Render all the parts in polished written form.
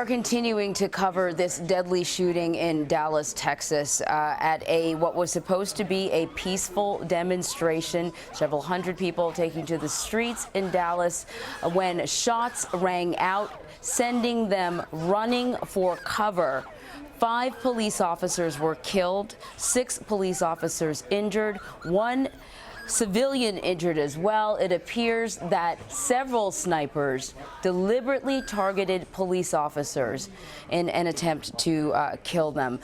are continuing to cover this deadly shooting in Dallas, Texas, at what was supposed to be a peaceful demonstration. Several hundred people taking to the streets in Dallas when shots rang out, sending them running for cover. 5 police officers were killed, 6 police officers injured, 1 civilian injured as well. It appears that several snipers deliberately targeted police officers in an attempt to kill them.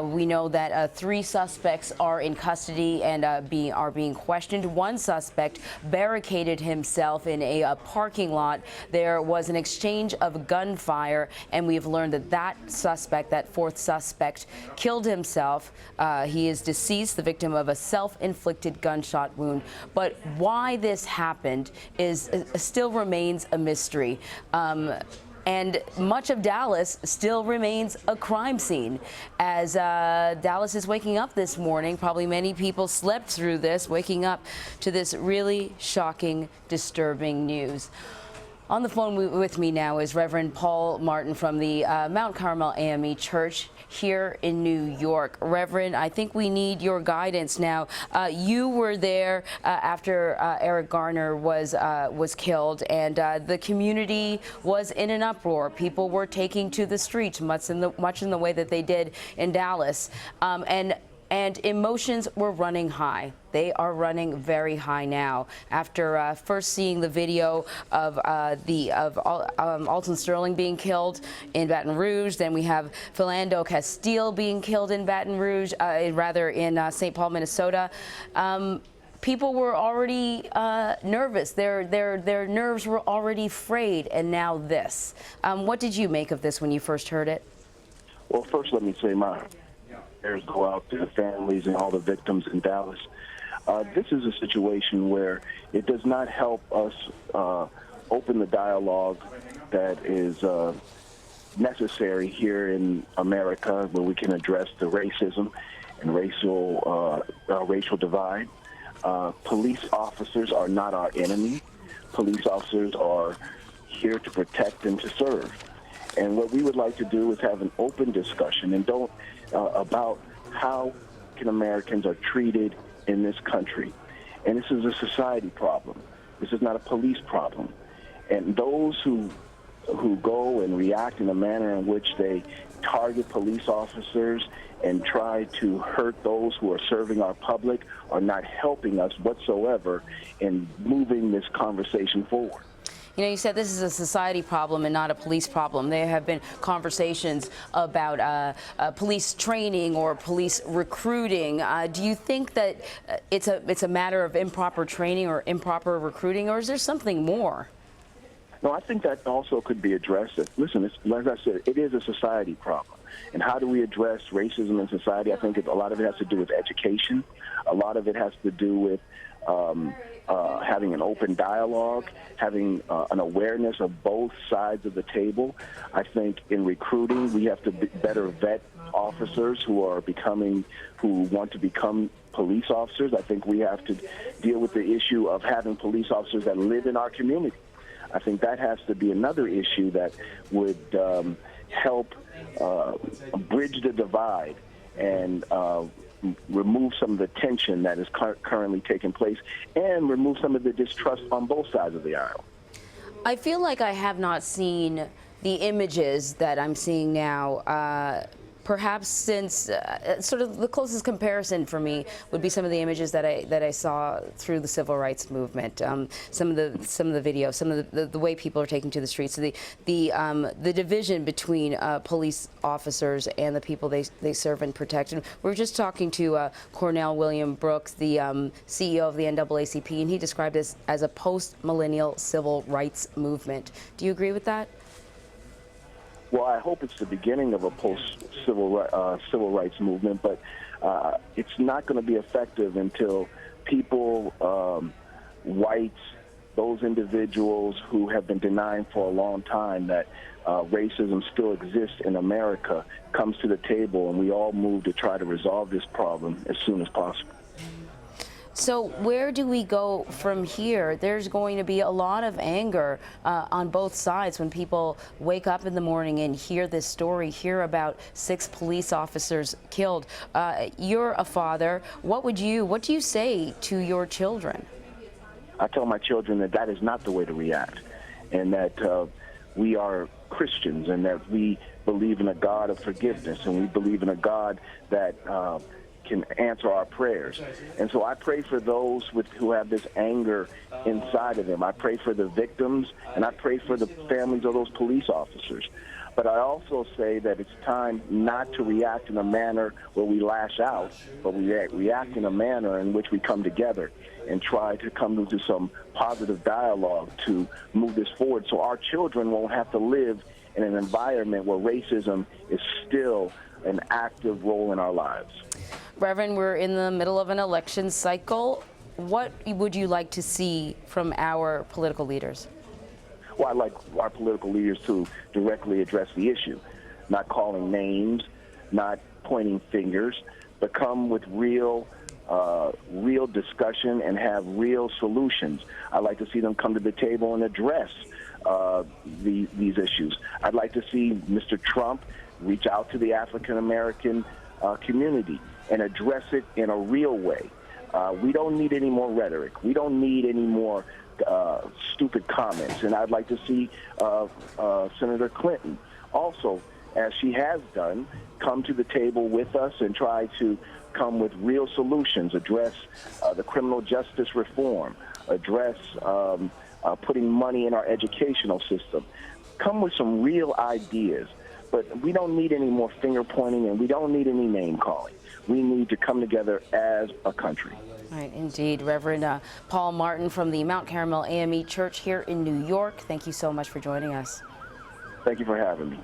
We know that 3 suspects are in custody and are being questioned. 1 suspect barricaded himself in a parking lot. There was an exchange of gunfire, and we've learned that that 4th suspect, killed himself. He is deceased, the victim of a self-inflicted gunshot wound. But why this happened still remains a mystery. And much of Dallas still remains a crime scene. As Dallas is waking up this morning, probably many people slept through this, waking up to this really shocking, disturbing news. On the phone with me now is Reverend Paul Martin from the Mount Carmel AME Church here in New York. Reverend, I think we need your guidance now. You were there after Eric Garner was killed, and the community was in an uproar. People were taking to the streets, much in the way that they did in Dallas, and emotions were running high. They are running very high now. After first seeing the video of Alton Sterling being killed in Baton Rouge, then we have Philando Castile being killed in Baton Rouge, in St. Paul, Minnesota. People were already nervous. Their nerves were already frayed, and now this. What did you make of this when you first heard it? Well, first let me say my prayers go out to the families and all the victims in Dallas. This is a situation where it does not help us open the dialogue that is necessary here in America, where we can address the racism and racial divide. Police officers are not our enemy. Police officers are here to protect and to serve. And what we would like to do is have an open discussion and about how Americans are treated in this country. And this is a society problem. This is not a police problem. And those who go and react in a manner in which they target police officers and try to hurt those who are serving our public are not helping us whatsoever in moving this conversation forward. You know, you said this is a society problem and not a police problem. There have been conversations about police training or police recruiting. Do you think that it's a matter of improper training or improper recruiting, or is there something more? No, I think that also could be addressed. Listen, like I said, it is a society problem. And how do we address racism in society? I think a lot of it has to do with education. A lot of it has to do with having an open dialogue, having an awareness of both sides of the table. I think in recruiting, we have to better vet officers who want to become police officers. I think we have to deal with the issue of having police officers that live in our community. I think that has to be another issue that would help bridge the divide and remove some of the tension that is currently taking place and remove some of the distrust on both sides of the aisle. I feel like I have not seen the images that I'm seeing now, perhaps since sort of the closest comparison for me would be some of the images that I saw through the civil rights movement. Some of the video, some of the way people are taking to the streets. So the division between police officers and the people they serve and protect. And we were just talking to Cornell William Brooks, the CEO of the NAACP, and he described this as a post-millennial civil rights movement. Do you agree with that? Well, I hope it's the beginning of a post-civil rights movement, but it's not going to be effective until people, whites, those individuals who have been denying for a long time that racism still exists in America, comes to the table, and we all move to try to resolve this problem as soon as possible. So where do we go from here? There's going to be a lot of anger on both sides when people wake up in the morning and hear this story, hear about 6 police officers killed. You're a father. What do you say to your children? I tell my children that that is not the way to react, and that we are Christians, and that we believe in a God of forgiveness, and we believe in a God that can answer our prayers. And so I pray for those who have this anger inside of them. I pray for the victims, and I pray for the families of those police officers. But I also say that it's time not to react in a manner where we lash out, but we react in a manner in which we come together and try to come into some positive dialogue to move this forward, so our children won't have to live in an environment where racism is still an active role in our lives. Reverend, we're in the middle of an election cycle. What would you like to see from our political leaders? Well, I'd like our political leaders to directly address the issue, not calling names, not pointing fingers, but come with real discussion and have real solutions. I'd like to see them come to the table and address these issues. I'd like to see Mr. Trump reach out to the African American community and address it in a real way. We don't need any more rhetoric. We don't need any more stupid comments. And I'd like to see Senator Clinton also, as she has done, come to the table with us and try to come with real solutions, address the criminal justice reform, address putting money in our educational system, come with some real ideas. But we don't need any more finger pointing, and we don't need any name calling. We need to come together as a country. Right, indeed. Reverend Paul Martin from the Mount Carmel AME Church here in New York, thank you so much for joining us. Thank you for having me.